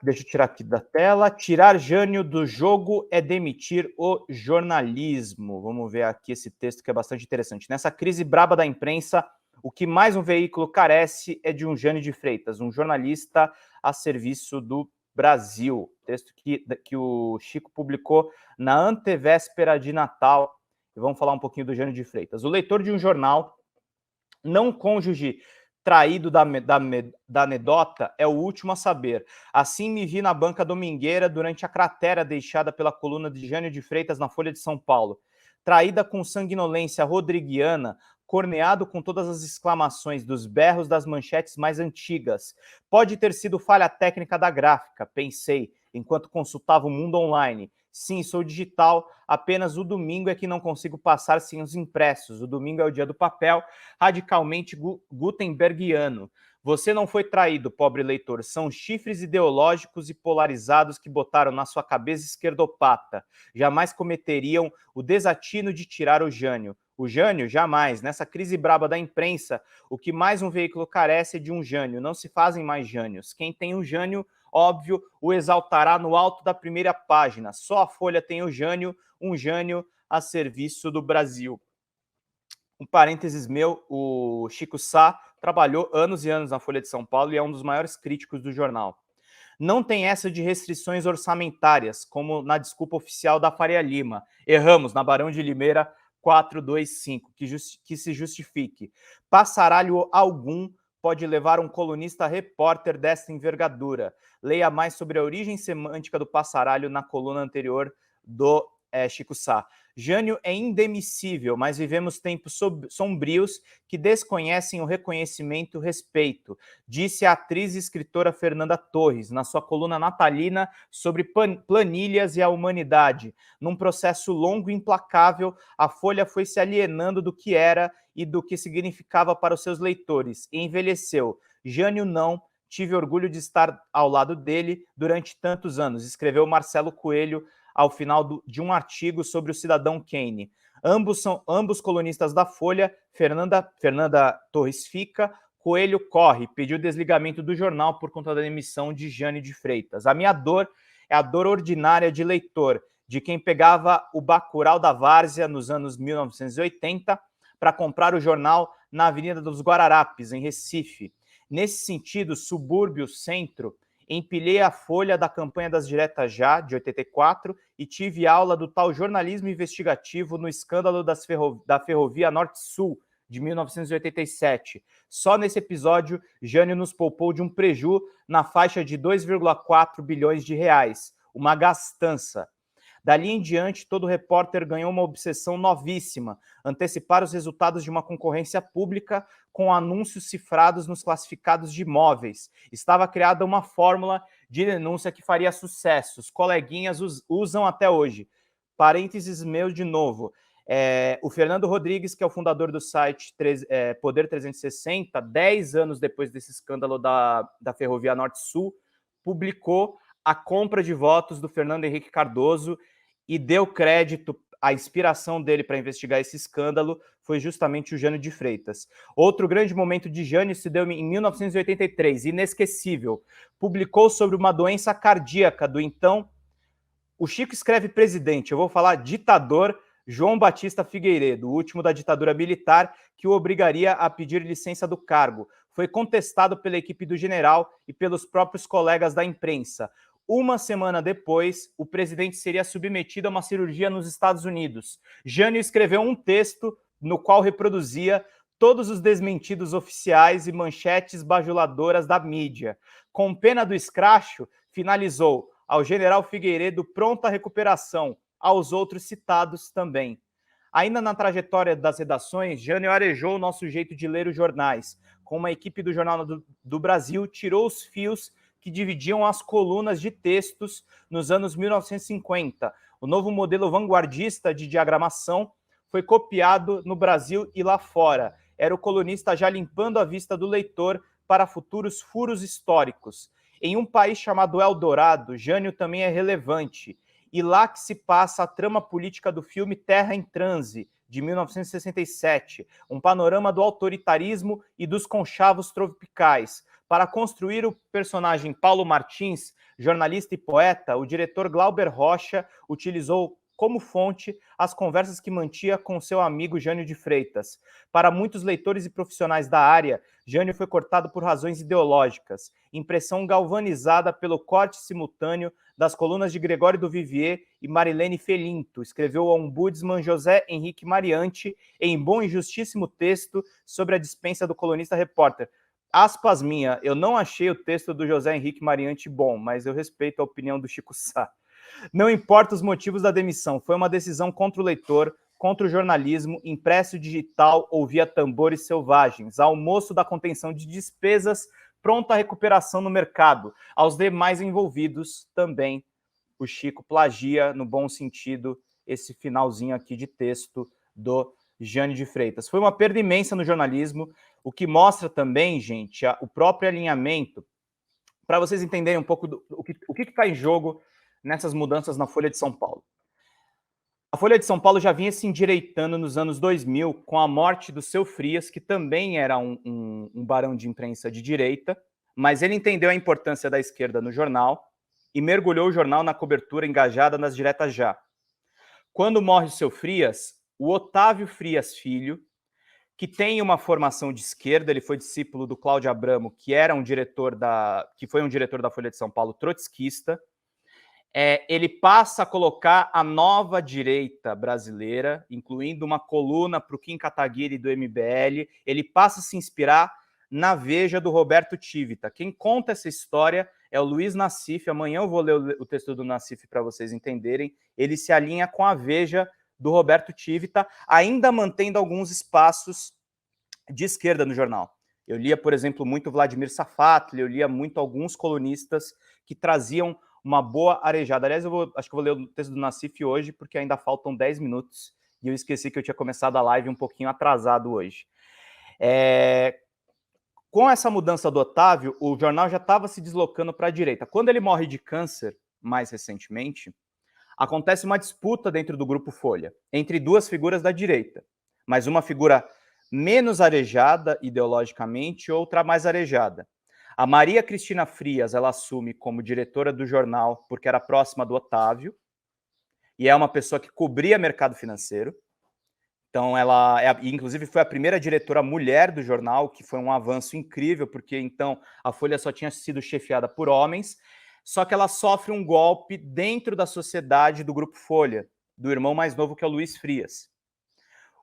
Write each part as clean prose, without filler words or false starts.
Deixa eu tirar aqui da tela. Tirar Jânio do jogo é demitir o jornalismo. Vamos ver aqui esse texto que é bastante interessante. Nessa crise braba da imprensa, o que mais um veículo carece é de um Jânio de Freitas, um jornalista a serviço do Brasil. Texto que o Chico publicou na antevéspera de Natal. E vamos falar um pouquinho do Jânio de Freitas. O leitor de um jornal, não cônjuge traído da anedota, é o último a saber. Assim me vi na banca domingueira durante a cratera deixada pela coluna de Jânio de Freitas na Folha de São Paulo. Traída com sanguinolência rodriguiana, corneado com todas as exclamações dos berros das manchetes mais antigas. Pode ter sido falha técnica da gráfica, pensei, enquanto consultava o mundo online. Sim, sou digital, apenas o domingo é que não consigo passar sem os impressos. O domingo é o dia do papel, radicalmente gutenbergiano. Você não foi traído, pobre leitor. São chifres ideológicos e polarizados que botaram na sua cabeça esquerdopata. Jamais cometeriam o desatino de tirar o Jânio. O Jânio, jamais. Nessa crise braba da imprensa, o que mais um veículo carece é de um Jânio. Não se fazem mais Jânios. Quem tem um Jânio, óbvio, o exaltará no alto da primeira página. Só a Folha tem o Jânio, um Jânio a serviço do Brasil. Um parênteses meu, o Chico Sá trabalhou anos e anos na Folha de São Paulo e é um dos maiores críticos do jornal. Não tem essa de restrições orçamentárias, como na desculpa oficial da Faria Lima. Erramos na Barão de Limeira 425, que se justifique. Passaralho algum pode levar um colunista repórter desta envergadura. Leia mais sobre a origem semântica do passaralho na coluna anterior do Chico Sá. Jânio é indemissível, mas vivemos tempos sombrios que desconhecem o reconhecimento e o respeito, disse a atriz e escritora Fernanda Torres, na sua coluna natalina sobre planilhas e a humanidade. Num processo longo e implacável, a Folha foi se alienando do que era e do que significava para os seus leitores, e envelheceu. Jânio não, tive orgulho de estar ao lado dele durante tantos anos, escreveu Marcelo Coelho ao final de um artigo sobre o cidadão Kane. Ambos colunistas da Folha, Fernanda Torres fica, Coelho corre, pediu desligamento do jornal por conta da demissão de Jânio de Freitas. A minha dor é a dor ordinária de leitor, de quem pegava o Bacurau da Várzea nos anos 1980 para comprar o jornal na Avenida dos Guararapes, em Recife. Nesse sentido, subúrbio, centro, empilhei a Folha da campanha das Diretas Já, de 84, e tive aula do tal jornalismo investigativo no escândalo da Ferrovia Norte-Sul, de 1987. Só nesse episódio, Jânio nos poupou de um preju na faixa de 2,4 bilhões de reais, uma gastança. Dali em diante, todo repórter ganhou uma obsessão novíssima, antecipar os resultados de uma concorrência pública com anúncios cifrados nos classificados de imóveis. Estava criada uma fórmula de denúncia que faria sucesso. Os coleguinhas usam até hoje. Parênteses meu de novo. O Fernando Rodrigues, que é o fundador do site Poder 360, 10 anos depois desse escândalo da Ferrovia Norte-Sul, publicou a compra de votos do Fernando Henrique Cardoso e deu crédito, a inspiração dele para investigar esse escândalo foi justamente o Jânio de Freitas. Outro grande momento de Jânio se deu em 1983, inesquecível. Publicou sobre uma doença cardíaca do então... O Chico escreve presidente, eu vou falar ditador João Batista Figueiredo, o último da ditadura militar, que o obrigaria a pedir licença do cargo. Foi contestado pela equipe do general e pelos próprios colegas da imprensa. Uma semana depois, o presidente seria submetido a uma cirurgia nos Estados Unidos. Jânio escreveu um texto no qual reproduzia todos os desmentidos oficiais e manchetes bajuladoras da mídia. Com pena do escracho, finalizou: ao general Figueiredo, pronta recuperação, aos outros citados também. Ainda na trajetória das redações, Jânio arejou o nosso jeito de ler os jornais. Com uma equipe do Jornal do Brasil, tirou os fios que dividiam as colunas de textos nos anos 1950. O novo modelo vanguardista de diagramação foi copiado no Brasil e lá fora. Era o colunista já limpando a vista do leitor para futuros furos históricos. Em um país chamado Eldorado, Jânio também é relevante. E lá que se passa a trama política do filme Terra em Transe, de 1967, um panorama do autoritarismo e dos conchavos tropicais. Para construir o personagem Paulo Martins, jornalista e poeta, o diretor Glauber Rocha utilizou como fonte as conversas que mantinha com seu amigo Jânio de Freitas. Para muitos leitores e profissionais da área, Jânio foi cortado por razões ideológicas, impressão galvanizada pelo corte simultâneo das colunas de Gregório do Vivier e Marilene Felinto, escreveu o ombudsman José Henrique Mariante em bom e justíssimo texto sobre a dispensa do colunista repórter. Aspas minha, eu não achei o texto do José Henrique Mariante bom, mas eu respeito a opinião do Chico Sá. Não importa os motivos da demissão, foi uma decisão contra o leitor, contra o jornalismo, impresso digital ou via tambores selvagens, ao moço da contenção de despesas, pronta à recuperação no mercado, aos demais envolvidos também. O Chico plagia, no bom sentido, esse finalzinho aqui de texto do Jânio de Freitas. Foi uma perda imensa no jornalismo, o que mostra também, gente, o próprio alinhamento, para vocês entenderem um pouco o que está em jogo nessas mudanças na Folha de São Paulo. A Folha de São Paulo já vinha se endireitando nos anos 2000 com a morte do Seu Frias, que também era um barão de imprensa de direita, mas ele entendeu a importância da esquerda no jornal e mergulhou o jornal na cobertura engajada nas diretas já. Quando morre o Seu Frias, o Otávio Frias Filho, que tem uma formação de esquerda, ele foi discípulo do Cláudio Abramo, que foi um diretor da Folha de São Paulo trotskista, ele passa a colocar a nova direita brasileira, incluindo uma coluna para o Kim Kataguiri do MBL, ele passa a se inspirar na Veja do Roberto Tivita. Quem conta essa história é o Luiz Nassif. Amanhã eu vou ler o texto do Nassif para vocês entenderem. Ele se alinha com a Veja do Roberto Tivita, ainda mantendo alguns espaços de esquerda no jornal. Eu lia, por exemplo, muito Vladimir Safatli, eu lia muito alguns colunistas que traziam uma boa arejada. Aliás, acho que eu vou ler o texto do Nassif hoje, porque ainda faltam 10 minutos, e eu esqueci que eu tinha começado a live um pouquinho atrasado hoje. Com essa mudança do Otávio, o jornal já estava se deslocando para a direita. Quando ele morre de câncer, mais recentemente, acontece uma disputa dentro do Grupo Folha, entre duas figuras da direita, mas uma figura menos arejada ideologicamente, outra mais arejada. A Maria Cristina Frias, ela assume como diretora do jornal porque era próxima do Otávio, e é uma pessoa que cobria mercado financeiro. Então, inclusive, foi a primeira diretora mulher do jornal, que foi um avanço incrível, porque então a Folha só tinha sido chefiada por homens, só que ela sofre um golpe dentro da sociedade do Grupo Folha, do irmão mais novo, que é o Luiz Frias.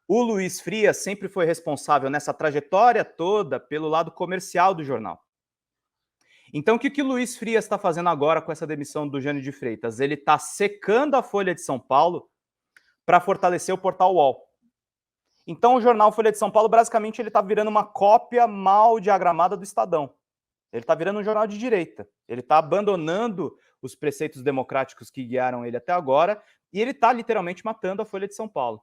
O Luiz Frias sempre foi responsável nessa trajetória toda pelo lado comercial do jornal. Então, o que o Luiz Frias está fazendo agora com essa demissão do Jânio de Freitas? Ele está secando a Folha de São Paulo para fortalecer o portal UOL. Então, o jornal Folha de São Paulo, basicamente, ele está virando uma cópia mal diagramada do Estadão. Ele está virando um jornal de direita. Ele está abandonando os preceitos democráticos que guiaram ele até agora e ele está literalmente matando a Folha de São Paulo.